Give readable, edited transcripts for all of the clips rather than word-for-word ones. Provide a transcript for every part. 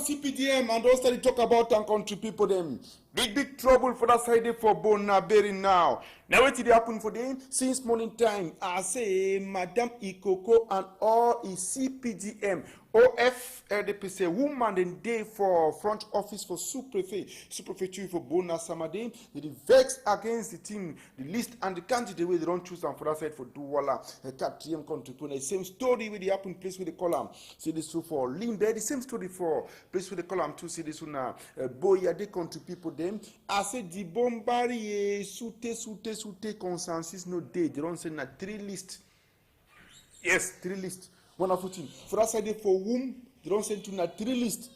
CPDM and don't start to talk about and country people them. Big trouble for that side for Bonaberi now. Now what did happen for them? Since morning time, I say Madam Ikoko and all is CPDM. OF RDPC woman and day for front office for sous-prefecture for Bona Samade. They vex against the team, the list and the candidate where they don't choose them for that side for Douala, a 4th country. The same story with the happen place with the column. See this for Limbe, the same story for place with the column to see this one Boya de country people them. I said the bombari soute consensus no day. They don't send a 3 list. Yes, 3 list. One of them. For that side, for whom they don't send to na 3 list.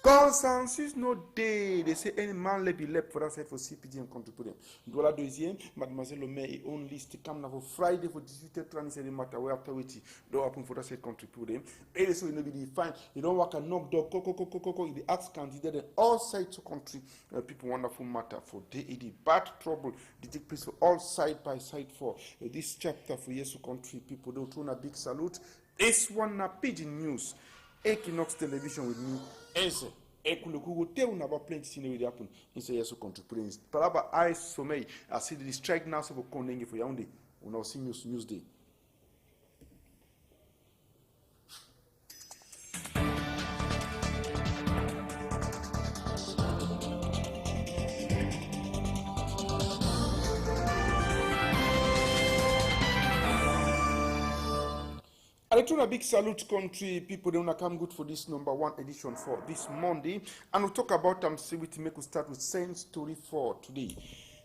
Consensus no day. They say any man let be left for that side for CPD and country pour them. Douala deuxième, Mademoiselle Le Maire own list come now for Friday for 18h30 c'est the matter where after waiting. Don't happen for that side country pour them. And so you know be defined. You don't work a knock door, coco. The ask candidate and all sides of country people wonderful matter for the bad trouble. They take place for all side by side for this chapter for Yesu country people. Don't throw a big salute. It's one Pidgin News, Equinox Television with me. Ese, Ekuluku, tell you about plenty things that happen in Yesu country. Palaba I sommeil. I see the strike now so for Kondengi for Yaoundé. We now see news day. I return a big salute country people. They wanna come good for this number 1 edition for this Monday, and we'll talk about see we make we start with Saint story for today.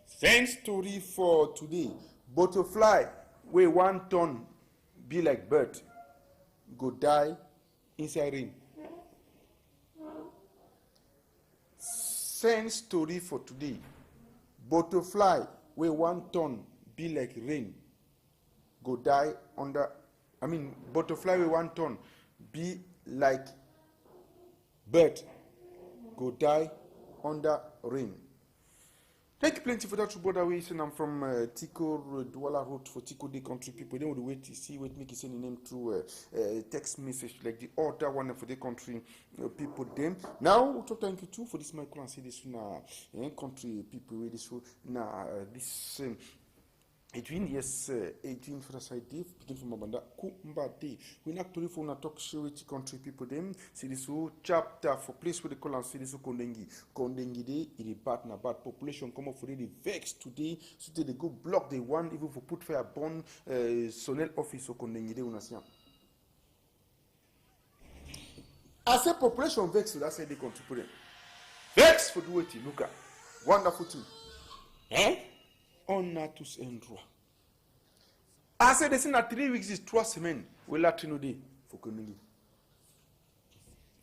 Saint story for today. Butterfly where 1 ton be like bird go die inside rain. Saint story for today. Butterfly where 1 ton be like rain go die under. Butterfly with 1 ton be like bird go die under rain. Thank you plenty for that brother. We send I'm from Tico Douala Road for Tico Day country people. They would wait to see what make you send the name through text message like the other one for the country people them. Now we'll talk thank you too for this micro and say this country people with this this Edwin, yes, Edwin for the side, begin from Mabanda, Kumbati. We not to for talk show with country people them. See this chapter for place where they call and see this Kondengi. Kondengi day, it is bad population come up for the vex today. So they go block the one even for put fire born Sonel office or Kondengi day unasiam. I say population vex, so that's why they country people them. Vex for do it, look at wonderful thing. On a tous un droit. I said, this in 3 weeks is 3 semaines. We let you know for Kondengi.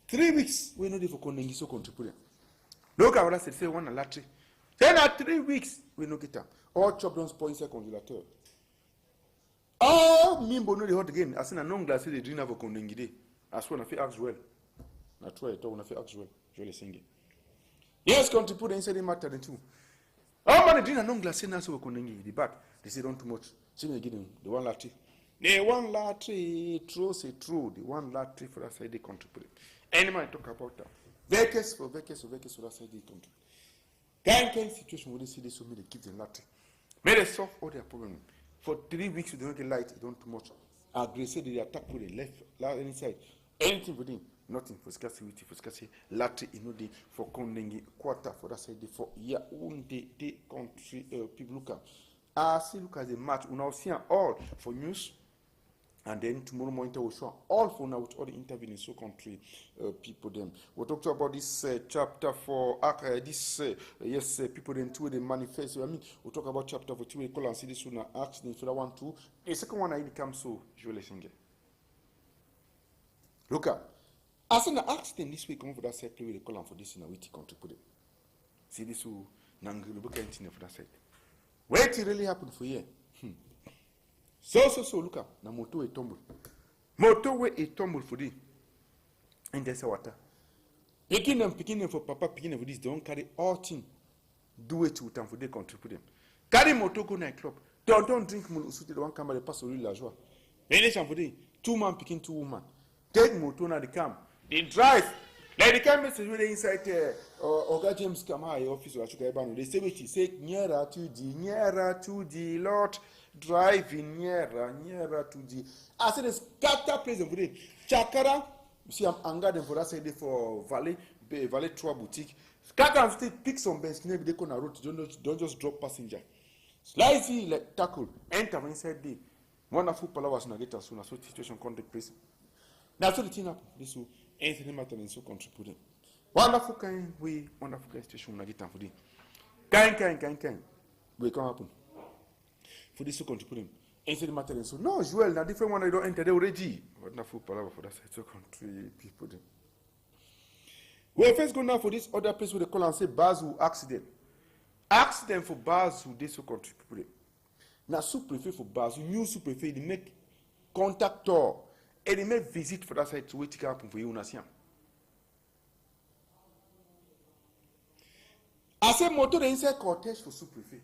3 weeks we know for Kondengi so contribute. Look at what I said. Say 1 latri. Then at 3 weeks we know get up. All chop don't spoil inside congelator. Oh, me bono the hot again. I said a non glass the dinner for Kondengi day. As one of you ask well. I try it. One of you ask well. Je sing it. Yes, contribute inside the matter then too. Oh man, they don't glass now so Kondengi the bad. They say don't too much. So they give them the 1 latri. The 1 latri, true say true. The 1 latri for that side they contribute. Any man talk about that. Vekes for that side they contribute. Kind situation where they see this so they give them latri. May they solve all their problems. For 3 weeks they don't get light, they don't too much. Aggressive they attack with the left inside. Anything for them. Nothing for scarcity, latri inodi for Kondengi quarter for that side for Yaoundé the country people look at. See look at the match. We now see all for news, and then tomorrow morning we'll show all for now with all the interviews in so country people them. We'll talk about this chapter for this people then too the manifest. We'll talk about chapter for 2 we call and see this one accident for that one too. The second one I comes so Joel Singer. Look at. As an accident this week, come for that side, play with the column for this in a witty country. Put it. See this who Nangu look at for that side. Wait, it really happened for you. So, look at na moto a tumble. Moto way a tumble for thee. And there's a water. Picking them for papa, picking them for this, don't carry all thing. Do it to them for the country. Put them. Carry moto go nightclub. Don't drink mulusuti, the one camera pass or la joie. Any for thee. 2 man picking 2 women. Take moto na the camp. They drive Like the kind of message where they inside Oga James Kamai office or Achuka Ebano, they say which he say nearer to the Lord, driving nearer to the. I said the scatter place of the Chakara. You see, I'm angered for that side for Valley Trois Boutique. Scatter and still pick some bench, maybe they can road. Don't just drop passenger. Slightly like tackle, enter inside the wonderful Palawas Nageta soon as situation contact place. Now, so the thing happen. This will anything matter in so contributing. Wonderful kind we wonderful kind station na get for the kind we can happen for this so contributing. Anything matter in so no as well. Now different one I don't enter they already. Wonderful power for that so country people. We first go now for this other place where they call and say Basel accident. Accident for Basel they so contributing. Now sous-préfet for Basel, new sous-préfet they make contactor. Et they may visit for that side to wait to happen for you, Nation. I say, motor inside cortège for sous-préfet.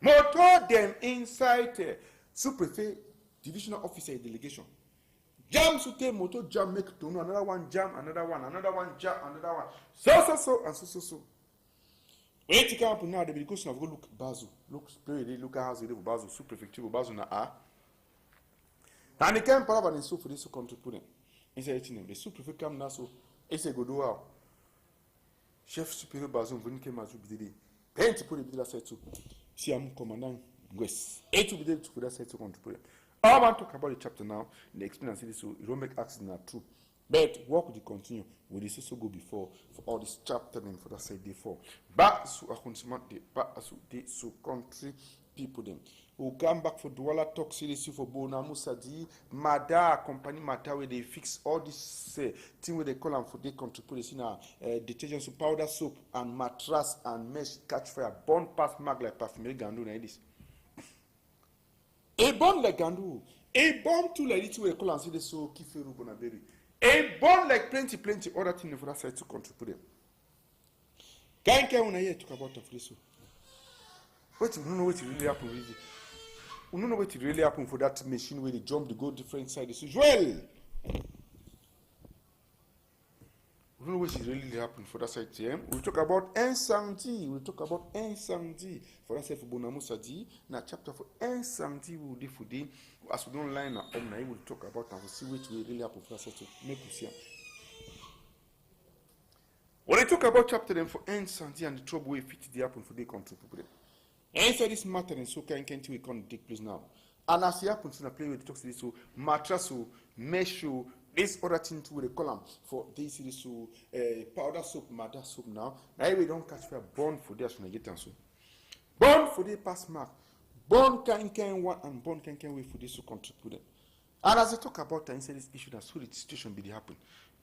Motor them inside sous-préfet, divisional officer delegation. Jam sute motor jam make to know another one jam, another one jam, another one. So. Wait to happen now, the because of go look Basel, look at how they live Basel, sous-préfecture Basel na A. And the camp power and so for this country put in. Inside the sous-préfet come now so it's a good wow. Chef superior Bazum when came as you did. Paint to put it with that set to see I'm commandant West. 8 to be there to put that set to country put it. I want to talk about the chapter now. The experience this so it don't make accident are true. But work will continue. We this also go before for all this chapter and for that side day 4. Back to a consumer day, back to so country people them. We'll come back for Douala Talk series for Bona Musadi, Mada company matter where they fix all this thing where they call them for they contribute in detergent so powder soap and mattress and mesh catch fire burn past mag like perfumery gandu na this. A burn like gandu, a burn too like this where they call and say they so kiferu bonaberi. A burn like plenty other thing for that side to contribute. Can't una here talk about this. What you don't know what really happened really. We don't know what really happened for that machine where they jump to go different sides. Well, we don't know what really happened for that side. We'll talk about insanity. For that side for Bonamusadi. Now chapter for insanity we will do for the as we don't line up now we'll talk about and we'll see what really happened for that side to make us see. When I talk about chapter then for insanity and the trouble we fit the happen for the country people. Inside this matter and so can we can't take place now. And as it happens to play with talks this so mattress so mesh so this other thing to the column for this is so powder soap, matter soap now. Now we don't catch fire born for this when I get so. Born for the pass mark. Born can one and born can wait for this to contribute. And as I talk about inside this issue, that's how the situation be happen.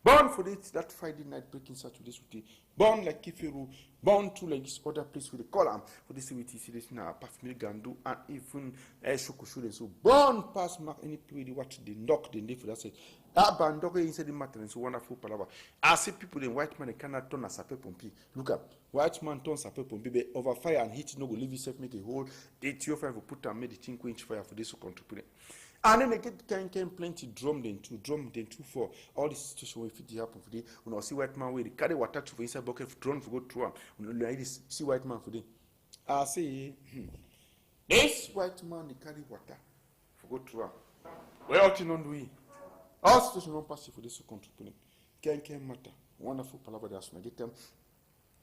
Born for it that Friday night breaking Saturday with born like Kifiru, born to like this other place with the column for this with this now Pafmil Gandu and even Shokushu. So born past mark any play what they knock the day for that say that bandog inside the matter and so wonderful palava. I see people in white man they cannot turn a sape pompi. Look up, white man turns sape pompi over fire and heat no go leave yourself make a hole. 85 will put and made the 5 fire for this to contribute. And then they get plenty drum then two for all this situation where it happen for the when I see white man where they carry water to inside bucket drone for go through when like this see white man for the I say this white man they carry water for go through well out on we all situation don't pass for this country can matter wonderful palaver that's when I get them.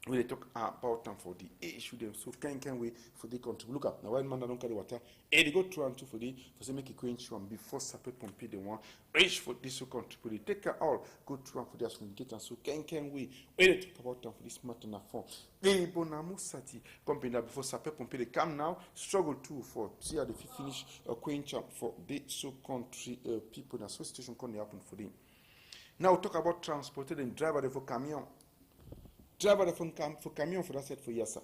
We they talk about them for the issue them so can we for the country look up now white man don't carry water and they go through and for the for say make a quench one before separate pompe the one reach for this country for the take care all go through and for this when get and so can we they talk about them for this matter na form the Bonamusati company that before separate pompe they come now struggle too for see how they finish a quench for the so country people na so situation can happen for them now talk about transported and driver for camion. Driver for camion for that set for Yasa.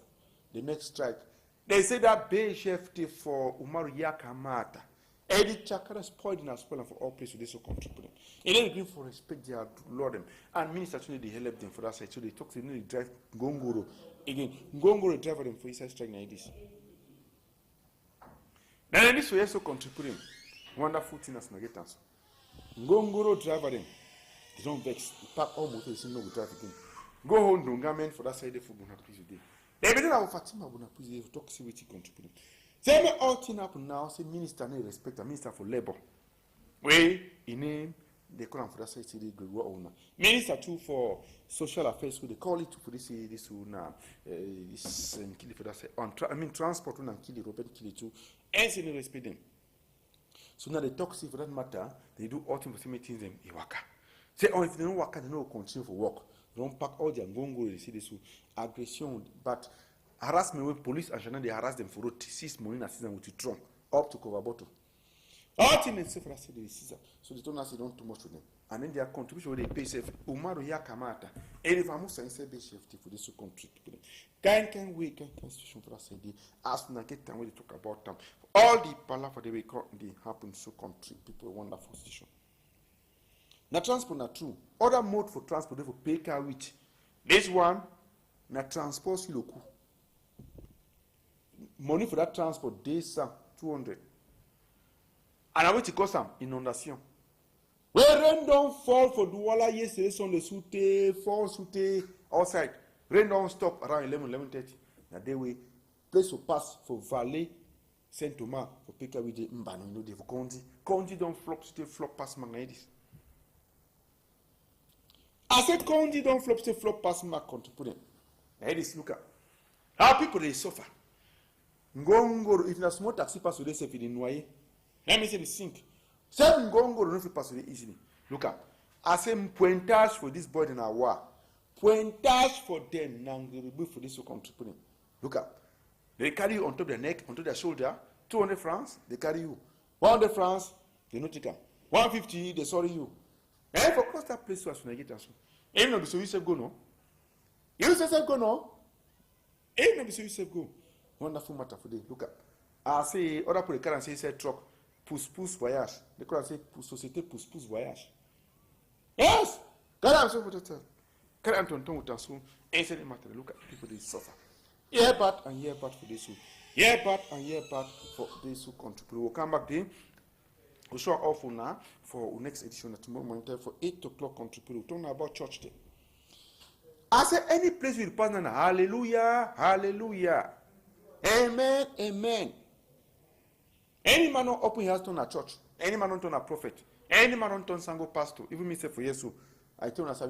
The next strike. They say that Bay Chefty for Umaru Yakamata. Eddie Chakra spoiled in a spoiler for all places they so contributing. And they agree for respect their Lord them. And minister actually they help them for that side. So they talk to them, they drive Ngongoro. Again, Ngongoro driver them for inside strike like this. Then this way also contributing. Wonderful thing as Nagetans. Ngongoro driver them. They don't vex. They park all motor, they say no with trafficking. Go home, don't government for that side of food, please today. They be our Fatima, please, they talk see what you contribute. Say me all thing happen now, say minister no respect, a minister for labor. Way, in name, they call him for that side, say they go owner. Minister too for social affairs, they call it for this one, this kill for that side. Transport and kill it, Robert kill it too. And say no respect them. So now they talk, see for that matter, they do all things for meetings them, they work. Say, oh, if they don't work, they don't continue for work. They don't pack all their gongo, they see this aggression, but harassment with police and channel, they harass them for 6 months in season with a trunk up to cover bottle. All things they say for that say they season. So they don't say don't too much to them. And then their contribution they pay safe. Umaru ya kamata. And if I'm saying say be safety for this country. Can we constitution for that say they ask na get time when they talk about them. All the palaver they currently happen so country people wonderful situation. Na transport na true. Other mode for transport they for pay car with. This one na transport si loku. Money for that transport days 200. And I want to cause some inundation. Where rain don't fall for Douala yesterday, Sunday, Sute, fall Sute, outside. Rain don't stop around 11:30. Now they will place to pass for Valley, Saint Thomas, for Pika with the Mbano, you know, they for Condi. Condi don't flop, stay flop past Mangaidis. I said Condi don't flop, stay flop past my country. Put them. Now this look at how people they suffer. Ngongoro, if na small taxi pass with they in noyer. Let me say the sink. Seven Ngongoro don't pass with easily. Look at. I say pointage for this boy in our war. Pointage for them. Nangiribu for this country. Look at. They carry you on top of their neck, onto their shoulder. 200 francs, they carry you. 100 francs, they not take them. 150, they sorry you. And for cross that place was when I get us. Even though so you say go no. You say go no. Even though so you say go. Wonderful matter for them. Look at. I say other people can say truck. Pousse voyage. They call say société pousse voyage. Yes. God I'm so for the tell. Can Anton with us soon. Ain't any matter. Look at people they suffer. Year bad and year bad for this who. Year bad and year bad for this who contribute. We'll come back then. We'll show off now for our next edition tomorrow morning for 8 o'clock contribute. We'll talk about church day. I say any place with partner. Hallelujah. Hallelujah. Amen. Amen. Any man not open his turn a church. Any man not turn a prophet. Any man not turn sango pastor. Even me say for Jesus, I turn as a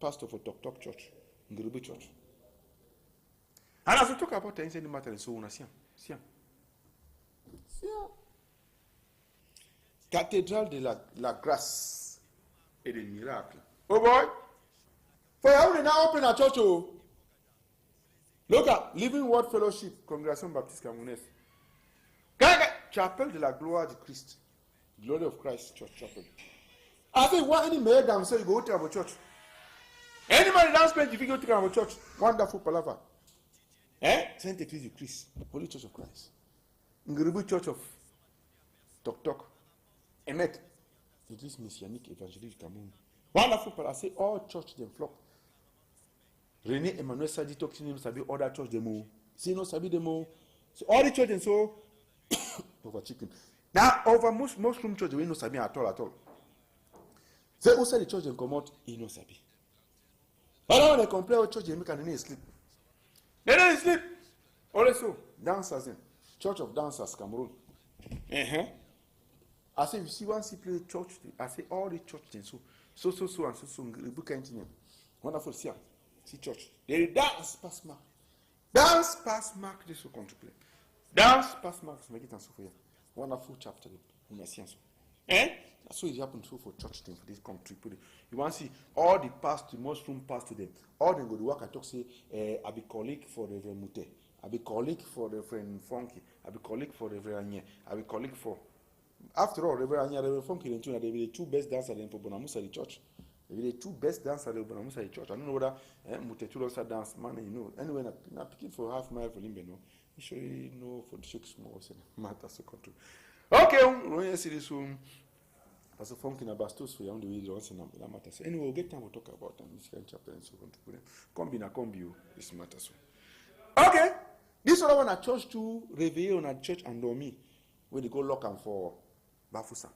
pastor for Talk Church, Ngiribu Church. And as we talk about things, any matter, so we see. Cathédrale de la Grâce et des miracles. Oh boy, for you now open a church. Oh, look at Living Word Fellowship, Congregation Baptiste Camerounais. Chapel de la Gloire du Christ. Glory of Christ Church Chapel. I think what any mayor down say you go to our church. Anybody down spend if you go to our church. Wonderful palaver. Saint Ecclesias du Christ. Holy Church of Christ. Ngiribu Church of Tok. Emet. Église messianique évangélique du Cameroun. Wonderful palaver. I say all church them flock. René Emmanuel Sadi talk to him sabi other church demo. See no sabi demo. So all the church and so over chicken. Now over most room church we no sabi at all. Say who say the church and come out, he no sabi. But now they complain with church they make and they sleep. They don't sleep. Also dancers in Church of Dancers Cameroon. I say you see one see play church. I say all the church and so book anything. Wonderful see church. They dance past mark. Dance past mark this will contribute. Dance past mark make it and so for you. Wonderful chapter in the science. That's what it happened to for church thing for this country. You want to see all the past, most room past to them. All them go to work and talk say, I be colleague for Reverend Mute. I be colleague for Reverend Funky. I be colleague for Reverend Anye. I be colleague for. After all, Reverend Anye, Reverend Funky, they be the two best dancers in Bonamusa the church. They be the two best dancers in Bonamusa the church. I don't know whether Mute two also dance man, you know. Anyway, I'm picking for half mile for Limbe, no. You sure know for the shake small matter so country. Okay, we see this one. Pastor Funky na bastos for you on the way the matter. So anyway, we'll get time to talk about them. This kind of chapter and so on. Combi this matter so. Okay, this other one at church to reveal on a church and me where they go lock am for Bafusa.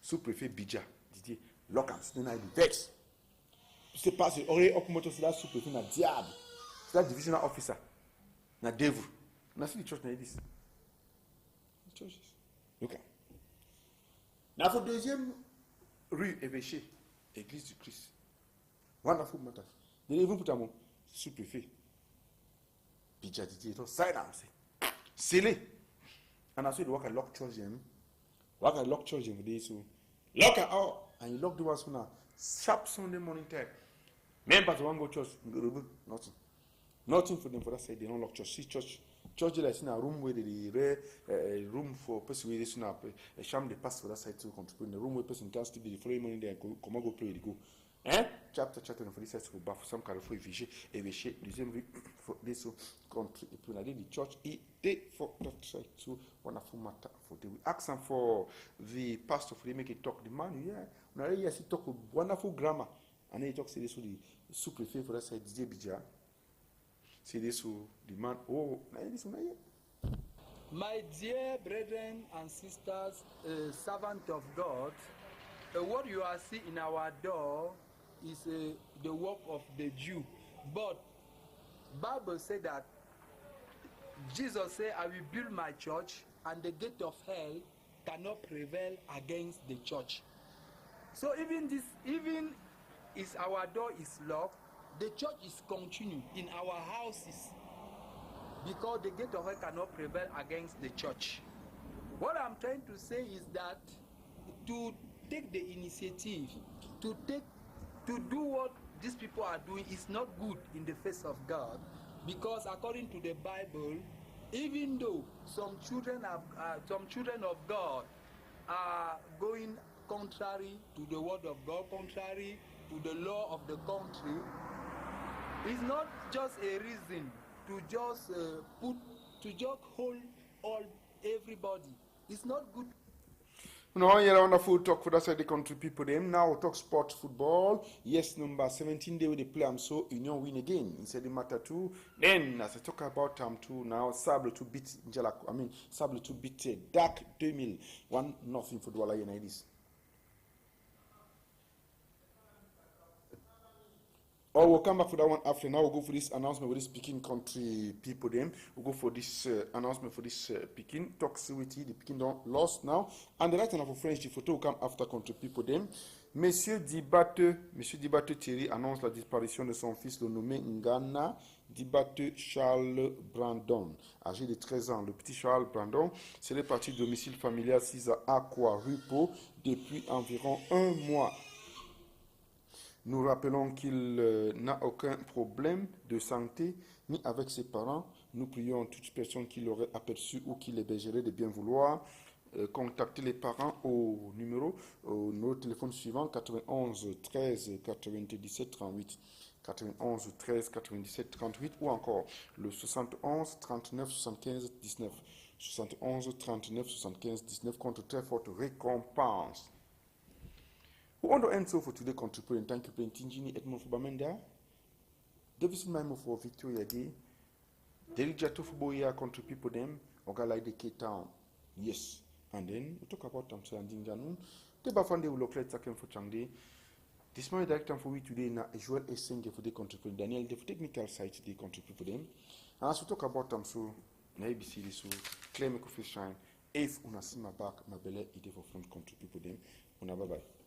Sous-préfet Bija, Didier, lock am. Then I be vex. c'est pas c'est ore okumoto c'est la sous-préfet na diable. C'est la divisional officer. Na devil. Na see the church na this. The churches. Okay. Now for deuxième rue évêché, église du Christ. Wonderful matter. They even put a sous-préfet. Bijaditi, it was silence. Silly. And I said, work at lock church them. Work at lock church them for this. So lock it out. And you lock the ones who now sharp Sunday morning time. Members want go church, nothing. Nothing for them for that side. They don't lock church. See church like in a room where they room for person where they soon a sham they pass for that side to contribute. In the room where person can still the following morning there and come go pray they go. Chapter for this side to go for some kind of évêché, deuxième rue for this country. Et puis on a dit the church it for that side to wonderful matter for the we ask them for the pastor for they make it talk the man on a really see talk wonderful grammar and then he talk say this the sous-préfet for that side DJ Bija. See this the man this one My dear brethren and sisters, servant of God, what you are seeing in our door is the work of the Jew. But Bible said that Jesus said, I will build my church and the gate of hell cannot prevail against the church. So even is our door is locked, the church is continuing in our houses because the gate of hell cannot prevail against the church. What I'm trying to say is that to take the initiative, to do what these people are doing is not good in the face of God, because according to the Bible, even though some children of God are going contrary to the word of God, contrary to the law of the country, it's not just a reason to just hold everybody. It's not good. No, you're wonderful talk for that side the country people them. Now we'll talk sport football. Yes, number 17 day with the play so Union win again. Instead the matter two. Then as I talk about two now, Sable to beat Sable to beat Dak 2000 1-0 for Douala United. Or we'll come back for that one after. Now we'll go for this announcement with this Peking country people them. We'll go for this announcement for this Peking. Talk with the Peking don't lost now. And the right hand for French, the photo will come after country people them. Monsieur Dibatte Thierry annonce la disparition de son fils, le nommé Ngana Dibatte Charles Brandon, âgé de 13 ans. Le petit Charles Brandon serait parti du domicile familial 6 à Aqua Rupo depuis environ un mois. Nous rappelons qu'il n'a aucun problème de santé, ni avec ses parents. Nous prions toute personne qui l'aurait aperçu ou qui l'hébergerait de bien vouloir contacter les parents au numéro de téléphone suivant 91 13 97 38. 91 13 97 38 ou encore le 71 39 75 19. 71 39 75 19 contre très forte récompense. We want to end so for today, contributing. Thank you, Tinjini Edmond for Bamenda. Davis Maimo for Victoria Day. Derek Jato for Boya, country people them. Oga like the Cape Town. Yes. And then we talk about Tamsa and Dinjanun. The Bafande will look like Takem for Changde. This morning, director for we today na Joel Essenge for the contributing. Daniel, the technical side today contribute for them. And as we talk about Tamso, na ABC, so claim a coffee shine. If una see my back, my belly, ide for front contribute for them. Una bye bye.